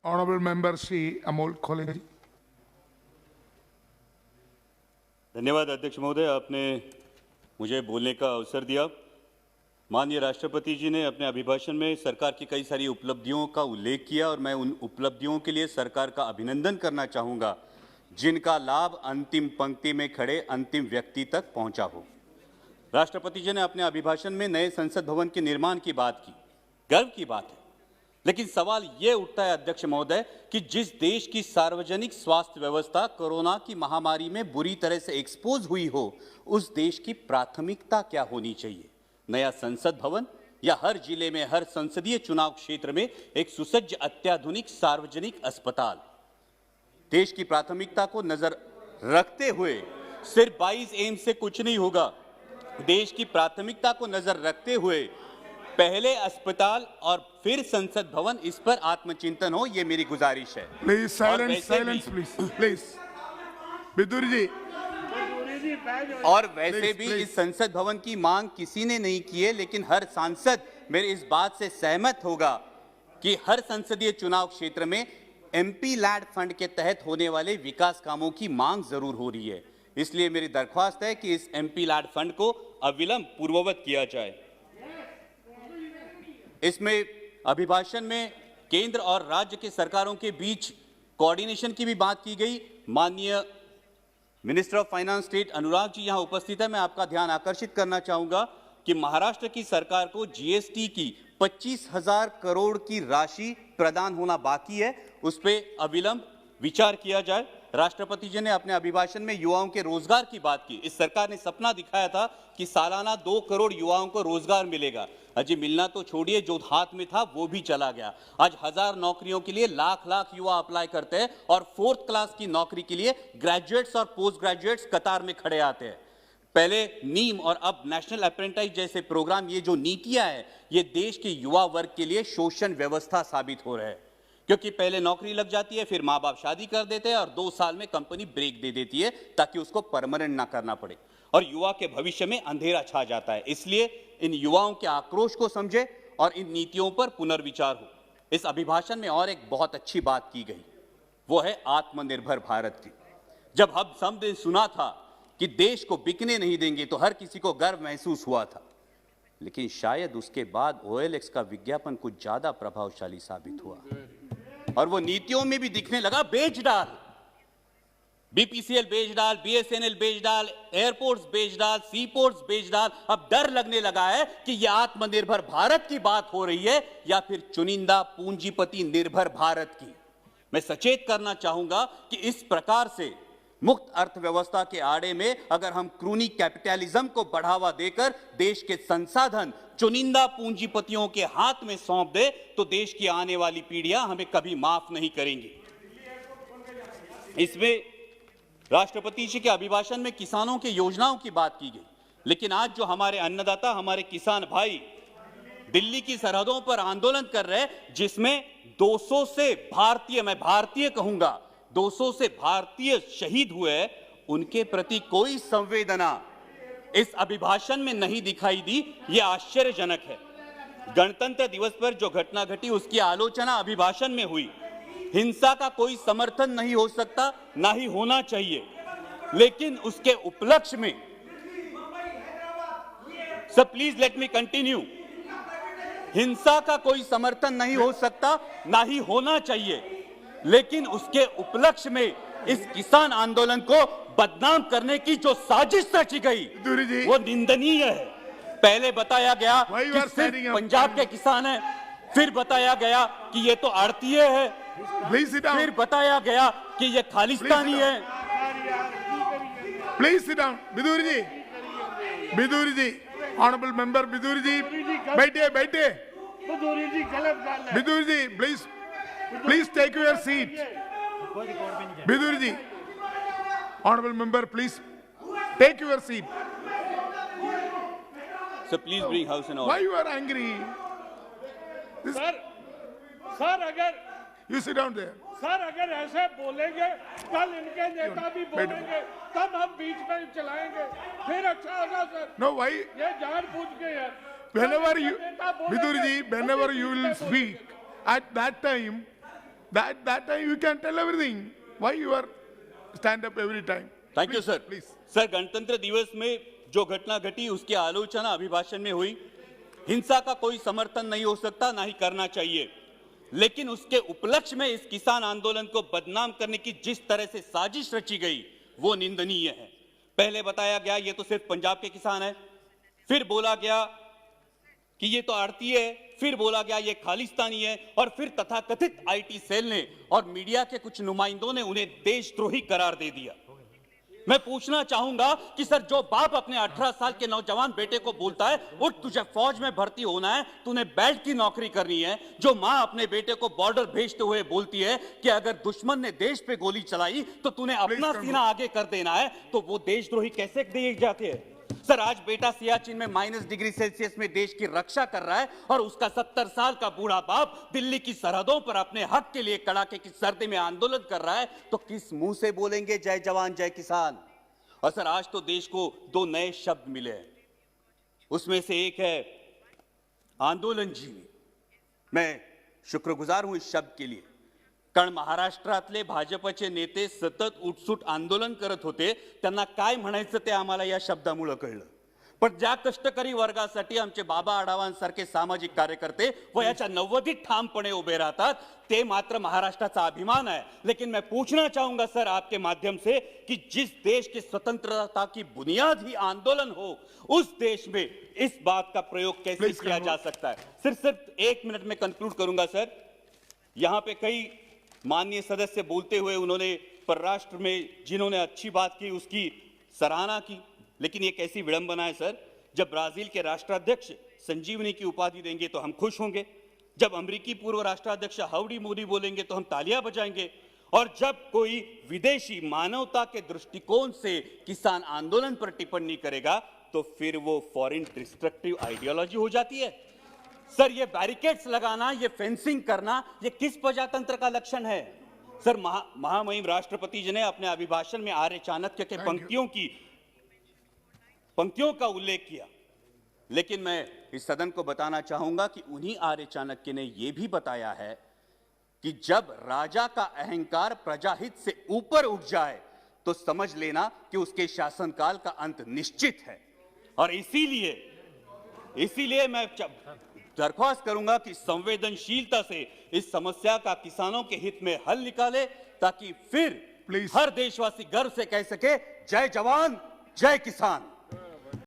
Honorable Member Shri Amol Khole. धन्यवाद अध्यक्ष महोदय, आपने मुझे बोलने का अवसर दिया। माननीय राष्ट्रपति जी ने अपने अभिभाषण में सरकार की कई सारी उपलब्धियों का उल्लेख किया और मैं उन उपलब्धियों के लिए सरकार का अभिनंदन करना चाहूँगा जिनका लाभ अंतिम पंक्ति में खड़े अंतिम व्यक्ति तक पहुँचा हो। राष्ट्रपति जी ने अपने अभिभाषण में नए संसद भवन के निर्माण की बात की, गर्व की बात है, लेकिन सवाल ये उठता है अध्यक्ष महोदय कि जिस देश की सार्वजनिक स्वास्थ्य व्यवस्था कोरोना की महामारी में बुरी तरह से एक्सपोज हुई हो, उस देश की प्राथमिकता क्या होनी चाहिए? नया संसद भवन या हर जिले में हर संसदीय चुनाव क्षेत्र में एक सुसज्ज अत्याधुनिक सार्वजनिक अस्पताल? देश की प्राथमिकता को नजर रखते हुए सिर्फ 22 एम से कुछ नहीं होगा। देश की प्राथमिकता को नजर रखते हुए पहले अस्पताल और फिर संसद भवन, इस पर आत्मचिंतन हो, ये मेरी गुजारिश है। Please silence, silence, please. Bidur जी। और वैसे भी इस संसद भवन की मांग किसी ने नहीं की है, लेकिन हर सांसद मेरे इस बात से सहमत होगा कि हर संसदीय चुनाव क्षेत्र में एमपी लैड फंड के तहत होने वाले विकास कामों की मांग जरूर हो रही है। इसलिए मेरी दरख्वास्त है कि इस एमपी लैड फंड को अविलंब पूर्ववत किया जाए। इसमें अभिभाषण में केंद्र और राज्य के सरकारों के बीच कोऑर्डिनेशन की भी बात की गई। माननीय minister of finance state Anurag ji यहां उपस्थित है। मैं आपका ध्यान आकर्षित करना चाहूंगा कि महाराष्ट्र की सरकार को जीएसटी की 25,000 करोड़ की राशि प्रदान होना बाकी है, उस पर अविलंब विचार किया जाए। राष्ट्रपति जी ने अपने अभिभाषण में युवाओं के रोजगार की बात की। इस सरकार ने सपना दिखाया था कि सालाना 2 करोड़ युवाओं को रोजगार मिलेगा। अजी मिलना तो छोड़िए, जो हाथ में था वो भी चला गया। आज 1000 नौकरियों के लिए लाख युवा अप्लाई करते हैं और 4th क्लास की नौकरी के लिए ग्रेजुएट्स और पोस्ट ग्रेजुएट्स कतार में खड़े आते हैं। पहले नीम और अब नेशनल अप्रेंटिस जैसे प्रोग्राम, ये जो नीतियां हैं, ये देश के युवा वर्ग के लिए शोषण व्यवस्था साबित हो रहे हैं, क्योंकि पहले नौकरी लग जाती है, फिर माँ बाप शादी कर देते हैं और 2 साल में कंपनी ब्रेक दे देती है ताकि उसको परमानेंट ना करना पड़े और युवा के भविष्य में अंधेरा छा जाता है। इसलिए इन युवाओं के आक्रोश को समझे और इन नीतियों पर पुनर्विचार हो। इस अभिभाषण में और एक बहुत अच्छी बात की गई, वो है आत्मनिर्भर भारत की। जब हम सब ने सुना था कि देश को बिकने नहीं देंगे तो हर किसी को गर्व महसूस हुआ था, लेकिन शायद उसके बाद OLX का विज्ञापन कुछ ज्यादा प्रभावशाली साबित हुआ और वो नीतियों में भी दिखने लगा। बेच डाल, BPCL बेच डाल, BSNL बेच डाल, एयरपोर्ट्स बेच डाल, सीपोर्ट्स बेच डाल। अब डर लगने लगा है कि यह आत्मनिर्भर भारत की बात हो रही है या फिर चुनिंदा पूंजीपति निर्भर भारत की। मैं सचेत करना चाहूंगा कि इस प्रकार से मुक्त अर्थव्यवस्था के आड़े में अगर हम क्रूनी कैपिटलिज्म को बढ़ावा देकर देश के संसाधन चुनिंदा पूंजीपतियों के हाथ में सौंप दे तो देश की आने वाली पीढ़ियां हमें कभी माफ नहीं करेंगी। इसमें राष्ट्रपति जी के अभिभाषण में किसानों की योजनाओं की बात की गई, लेकिन आज जो हमारे अन्नदाता, हमारे किसान भाई दिल्ली की सरहदों पर आंदोलन कर रहे हैं, जिसमें 200 से भारतीय, मैं भारतीय कहूंगा, 200 से भारतीय शहीद हुए, उनके प्रति कोई संवेदना इस अभिभाषण में नहीं दिखाई दी। यह आश्चर्यजनक है। गणतंत्र दिवस पर जो घटना घटी उसकी आलोचना अभिभाषण में हुई। हिंसा का कोई समर्थन नहीं हो सकता, ना ही होना चाहिए, लेकिन उसके उपलक्ष्य में, sir please let me continue, हिंसा का कोई समर्थन नहीं हो सकता, ना ही होना चाहिए, लेकिन उसके उपलक्ष्य में इस किसान आंदोलन को बदनाम करने की जो साजिश रची गई वो निंदनीय है। पहले बताया गया कि सिर्फ पंजाब के किसान हैं, फिर बताया गया कि ये तो आड़तीय है, फिर बताया गया कि ये खालिस्तानी है। Please sit down. Bidur ji, honourable member Bidur ji, बैठिए। Bidur ji, please take your seat. Bidur ji, honourable member, please take your seat. So please bring house in order. Why you are angry? Sir अगर You sit down there. Sir अगर ऐसे बोलेंगे, कल इनके नेता भी बोलेंगे, तब हम बीच में चलाएंगे, फिर अच्छा होगा सर। No, why? ये जानबूझ के है। Whenever you, Bidur ji, whenever you will speak, at that time, that time you can tell everything. Why you are stand up every time? Thank you sir. Please. Sir, गणतंत्र दिवस में जो घटना घटी उसकी आलोचना अभिभाषण में हुई। हिंसा का कोई समर्थन नहीं हो सकता, ना ही करना चाहिए, लेकिन उसके उपलक्ष्य में इस किसान आंदोलन को बदनाम करने की जिस तरह से साजिश रची गई वो निंदनीय है। पहले बताया गया ये तो सिर्फ पंजाब के किसान है, फिर बोला गया कि ये तो आड़ती है, फिर बोला गया ये खालिस्तानी है, और फिर तथाकथित आईटी सेल ने और मीडिया के कुछ नुमाइंदों ने उन्हें देशद्रोही करार दे दिया। मैं पूछना चाहूंगा कि सर, जो बाप अपने 18 साल के नौजवान बेटे को बोलता है उठ तुझे फौज में भर्ती होना है, तूने बेल्ट की नौकरी करनी है, जो मां अपने बेटे को बॉर्डर भेजते हुए बोलती है कि अगर दुश्मन ने देश पे गोली चलाई तो तूने अपना सीना आगे कर देना है, तो वो देशद्रोही कैसे दिए जाते हैं? सर, आज बेटा सियाचिन में -डिग्री सेल्सियस में देश की रक्षा कर रहा है और उसका 70 साल का बूढ़ा बाप दिल्ली की सरहदों पर अपने हक के लिए कड़ाके की सर्दी में आंदोलन कर रहा है, तो किस मुंह से बोलेंगे जय जवान जय किसान? और सर, आज तो देश को 2 नए शब्द मिले हैं, उसमें से एक है आंदोलन जीवी। मैं शुक्रगुजार हूं इस शब्द के लिए, कारण महाराष्ट्रातले भाजपचे नेते सतत उठसूट आंदोलन करत होते, त्यांना काय म्हणायचं ते आम्हाला या शब्दामुळे कळलं। पण ज्या कष्टकरी वर्गासाठी आमचे बाबा आढावांसारखे सामाजिक कार्यकर्ते वयाच्या 90 ठामपणे उभे राहतात, ते मात्र महाराष्ट्राचा अभिमान है। लेकिन मैं पूछना चाहूंगा सर आपके माध्यम से कि जिस देश की स्वतंत्रता की बुनियाद ही आंदोलन हो, उस देश में इस बात का प्रयोग कैसे किया जा सकता है? सिर्फ 1 मिनट में कंक्लूड करूंगा सर। यहां पे कई माननीय सदस्य बोलते हुए उन्होंने परराष्ट्र में जिन्होंने अच्छी बात की उसकी सराहना की, लेकिन ये कैसी विडंबना है सर, जब ब्राजील के राष्ट्राध्यक्ष संजीवनी की उपाधि देंगे तो हम खुश होंगे, जब अमेरिकी पूर्व राष्ट्राध्यक्ष हाउडी मोदी बोलेंगे तो हम तालियां बजाएंगे, और जब कोई विदेशी मानवता के दृष्टिकोण से किसान आंदोलन पर टिप्पणी करेगा तो फिर वो फॉरेन डिस्ट्रक्टिव आइडियोलॉजी हो जाती है। सर, ये बैरिकेड्स लगाना, ये फेंसिंग करना, ये किस प्रजातंत्र का लक्षण है? सर, महामहिम राष्ट्रपति जी ने अपने अभिभाषण में आर्य चाणक्य के पंक्तियों का उल्लेख किया, लेकिन मैं इस सदन को बताना चाहूंगा कि उन्हीं आर्य चाणक्य ने यह भी बताया है कि जब राजा का अहंकार प्रजाहित से ऊपर उठ जाए तो समझ लेना कि उसके शासनकाल का अंत निश्चित है। और इसीलिए मैं दरख्वास्त करूंगा कि संवेदनशीलता से इस समस्या का किसानों के हित में हल निकाले, ताकि फिर हर देशवासी गर्व से कह सके जय जवान जय किसान।